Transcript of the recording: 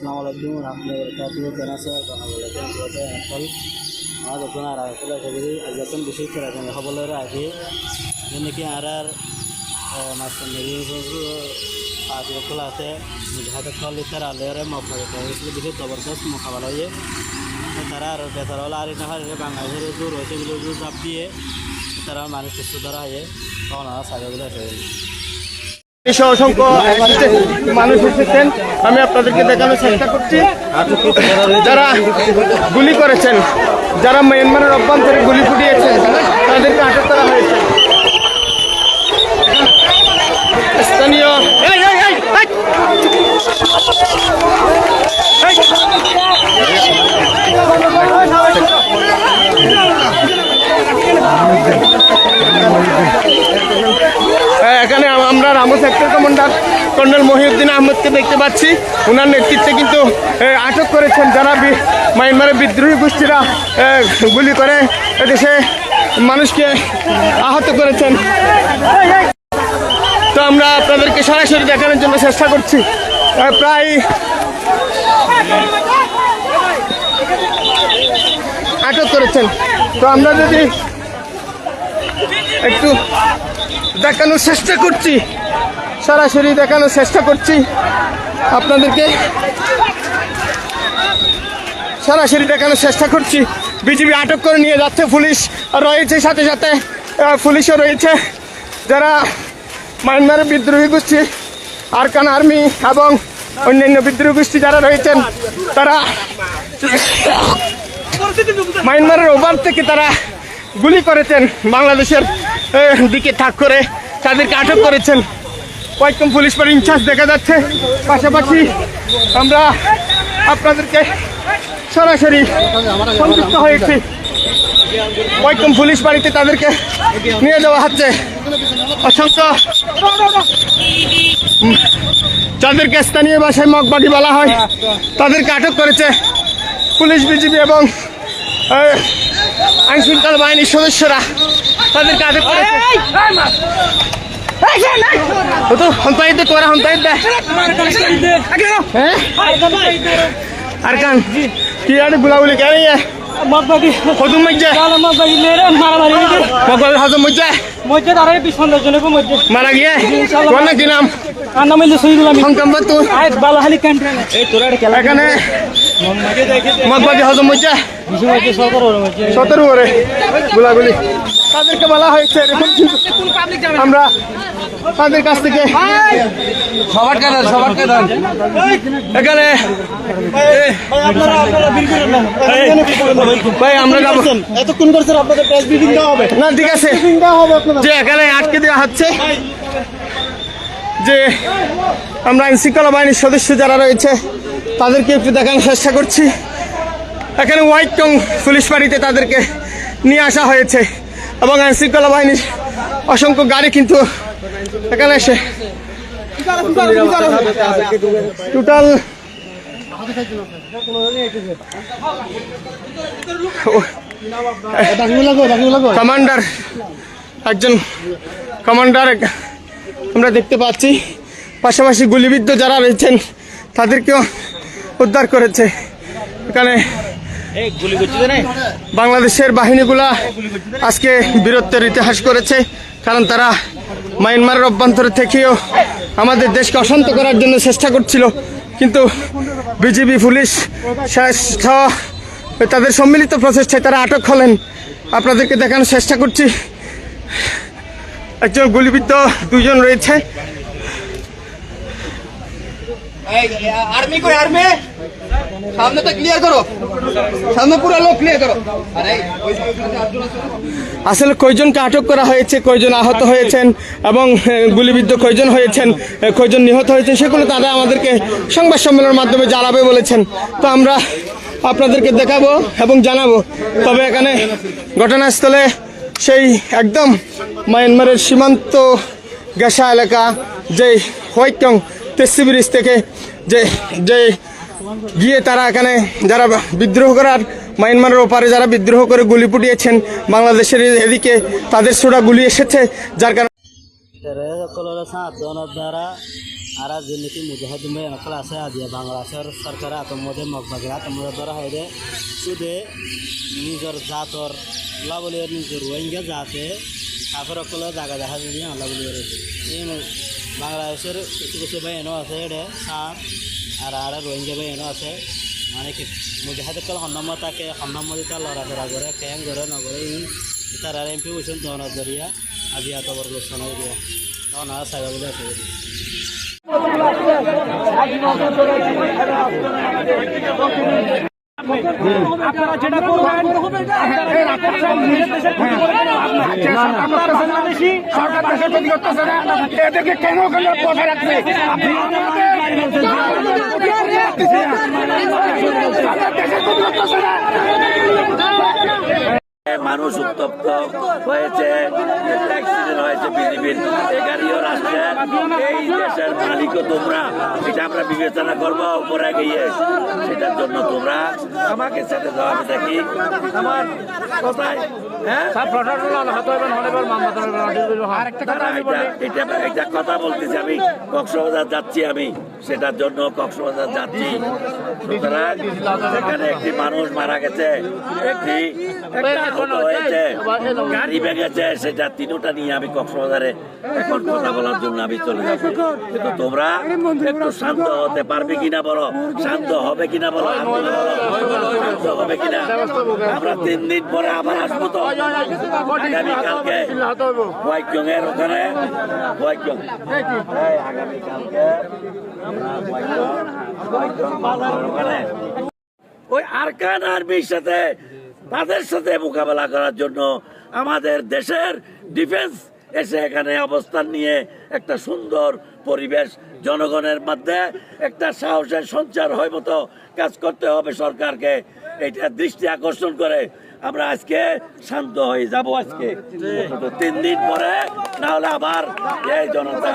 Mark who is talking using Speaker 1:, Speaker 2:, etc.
Speaker 1: Assalamualaikum warahmatullahi wabarakatuh. Karena saya akan melakukan suatu hal. Ada pun arah kalau jadi ajakan bisik kerana khabar lagi. Ini ki arah master meri itu आज खुला से मुझे call लेकर आ ले रहे मौका देते हैं इसलिए बहुत ज़बरदस्त मौका वाला ये तारा और बेहतर वाला आ रही ना हर बांग्लादेश दूर होते हैं जो सब भी है तारा माने किस तरह है कौन आ सारे वाला है
Speaker 2: অসংখ্য মানুষ এসেছেন আমি আপনাদেরকে দেখানোর চেষ্টা করছি যারা গুলি করেছেন যারা মিয়ানমারের অভ্যন্তরে গুলি ফুটিয়েছেন তাদেরকে আটক করা হয়েছে স্থানীয় এখানে আমরা Ramu sector commander colonel Mohiuddin আহমেদকে দেখতে পাচ্ছি ওনার নেতৃত্বে কিন্তু আটক করেছেন যারা মিয়ানমারের বিদ্রোহী গোষ্ঠীরা গুলি করে এদেশে মানুষকে আহত করেছেন তো আমরা আপনাদেরকে সরাসরি দেখানোর জন্য চেষ্টা করছি প্রায় আটক করেছেন তো আমরা যদি একটু দেখানোর চেষ্টা করছি সরাসরি দেখানোর চেষ্টা করছি আপনাদেরকে সরাসরি দেখানোর চেষ্টা করছি বিজিবি আটক করে নিয়ে যাচ্ছে পুলিশ রয়েছে সাথে সাথে পুলিশও রয়েছে যারা মিয়ানমারের বিদ্রোহী গোষ্ঠী আরকান আর্মি এবং অন্যান্য বিদ্রোহী গোষ্ঠী যারা রয়েছেন তারা মিয়ানমারের ওপার থেকে তারা গুলি করেছেন বাংলাদেশের দিকে তাক করে তাদেরকে আটক করেছেন কয়েকজন পুলিশ বাড়ির ইনচার্জ দেখা যাচ্ছে পাশাপাশি আমরা আপনাদেরকে সরাসরি সংযুক্ত হয়েছি কয়েকজন পুলিশ বাড়িতে তাদেরকে নিয়ে যাওয়া হচ্ছে অসংখ্য যাদেরকে স্থানীয় ভাষায় মগবাগি বলা হয় তাদেরকে আটক করেছে পুলিশ বিজিবি এবং আইন শৃঙ্খলা বাহিনীর সদস্যরা তাদেরকে আটক করেছে আরকান কি আর গুলাগুলি কে নিয়ে
Speaker 3: মগবাগি
Speaker 2: কদুম মজ্জা
Speaker 3: মগবাগি মেরে মারামারি
Speaker 2: মগবাগি হজম মজ্জা
Speaker 3: মধ্যে দাঁড়ায় 20-15 জনের মধ্যে
Speaker 2: মারা গিয়ে কোন কি নাম
Speaker 3: আর নাম হইলো শহীদুল আমিন
Speaker 2: সংকম্পত তো
Speaker 3: আয় বালাহালি ক্যান্ট্রে এই তোরা খেলা
Speaker 2: এখানে মগবাগি হজম মজ্জা 17 ওরে গুলাগুলি তাদেরকে বলা হয়েছে এরকম আমরা তাদের কাছ থেকে সবার কারণ এখানে ভাই আমরা যাবো
Speaker 3: এতক্ষণ করছেন আপনাদের প্রেস ব্রিফিং দেওয়া হবে
Speaker 2: না ঠিক আছে যে এখানে আটকে দেওয়া হচ্ছে যে আমরা আইন শৃঙ্খলা বাহিনীর সদস্য যারা রয়েছে তাদেরকে একটু দেখানোর চেষ্টা করছি এখানে হোয়াইট টং পুলিশ বাড়িতে তাদেরকে নিয়ে আসা হয়েছে এবং আইন শৃঙ্খলা বাহিনীর অসংখ্য গাড়ি কিন্তু এখানে এসে টোটাল কমান্ডার একজন কমান্ডার আমরা দেখতে পাচ্ছি পাশাপাশি গুলিবিদ্ধ যারা রয়েছেন তাদেরকেও উদ্ধার করেছে এখানে বাংলাদেশের বাহিনীগুলা আজকে বীরত্বের ইতিহাস করেছে কারণ তারা মিয়ানমারের অভ্যন্তরে থেকেও আমাদের দেশকে অশান্ত করার জন্য চেষ্টা করছিল কিন্তু বিজিবি পুলিশ তাদের সম্মিলিত প্রচেষ্টায় তারা আটক হলেন আপনাদেরকে দেখানোর চেষ্টা করছি একজন গুলিবিদ্ধ দুজন রয়েছে
Speaker 4: आर्मी को आर्मी सामने तक क्लियर करो सामने पूरा लोग क्लियर करो अरे
Speaker 2: আসলে কয়জনকে আটক করা হয়েছে কয়জন আহত হয়েছেন এবং গুলিবিদ্ধ কয়জন হয়েছেন কয়জন নিহত হয়েছেন সেগুলো তারা আমাদেরকে সংবাদ সম্মেলনের মাধ্যমে জানাবে বলেছেন তো আমরা আপনাদেরকে দেখাবো এবং জানাবো তবে এখানে ঘটনাস্থলে সেই একদম মিয়ানমারের সীমান্ত গেসা এলাকা যে হোয়াইট টং তেসি ব্রিজ থেকে যে গিয়ে তারা এখানে যারা বিদ্রোহ করার মিয়ানমারের ওপারে যারা বিদ্রোহ করে গুলি ফুটিয়েছেন বাংলাদেশের এদিকে তাদের ছোড়া গুলি এসেছে যার কারণে
Speaker 1: আর যে নাকি মুজাহিদিন ভাই অনেক আছে আজিয়া বাংলাদেশের সরকারে আতমদে মগবাগের আতমদে ধরা হয় দে শুধু নিজের জাতর লাবলি নিজের রোহিঙ্গা জাতে কাপড় অকলে জায়গা দেখা যদি লাবলি রয়েছে এই বাংলাদেশের কিছু কিছু বাহিনীও আছে এটা সাপ আর রোহিঙ্গা বাহিনীও আছে মানে কি মুজাহিদ কল সন্নাম তাকে সন্নাম তার লড়াফেরা করে ক্যাং করে নগরে তার আর এমপি হয়েছেন দহনার জরিয়া আজি এত বড় লোকসান দিয়া তখন আর সাইবা বলে আছে
Speaker 3: আপনারা যেটা করবেন বাংলাদেশি
Speaker 5: সরকার দেশের প্রতি করতেছে না এদেরকে কেন কেন বসে রাখছে
Speaker 6: মানুষ উত্তপ্ত হয়েছে, অ্যাক্সিডেন্ট হয়েছে বিজিবির এগারিও রাষ্ট্রে এই দেশের মালিকও তোমরা, এটা আমরা বিবেচনা করবো উপরে গিয়ে। সেটার জন্য তোমরা আমাকে সাথে জবাব দেখি আমার কোথায় এটা কথা বলতেছি আমি কক্সবাজার যাচ্ছি, আমি সেটার জন্য কক্সবাজার যাচ্ছি। সুতরাং সেখানে একটি মানুষ মারা গেছে, একটি হয়েছে, গাড়ি ভেঙেছে, সেটা তিনটা নিয়ে আমি কক্সবাজারে এখন কথা বলার জন্য আমি চলে যাচ্ছি। কিন্তু তোমরা একটু শান্ত হতে পারবে কিনা বলো, শান্ত হবে কিনা বলো, শান্ত হবে কিনা। আমরা 3 দিন পরে আবার আসবো তো আগামীকালকে হোয়াইটজংয়ের ওখানে আগামীকালকে আমরা হোয়াইটজং বাজারের ওখানে ওই আরকান আর্মির সাথে তাদের সাথে মোকাবেলা করার জন্য আমাদের দেশের ডিফেন্স এসে এখানে অবস্থান নিয়ে একটা সুন্দর পরিবেশ জনগণের মধ্যে একটা সাহসের সঞ্চার হয় মতো কাজ করতে হবে সরকারকে। এটা দৃষ্টি আকর্ষণ করে আমরা আজকে শান্ত হয়ে যাব। আজকে 3 দিন পরে না হলে আবার এই জনতা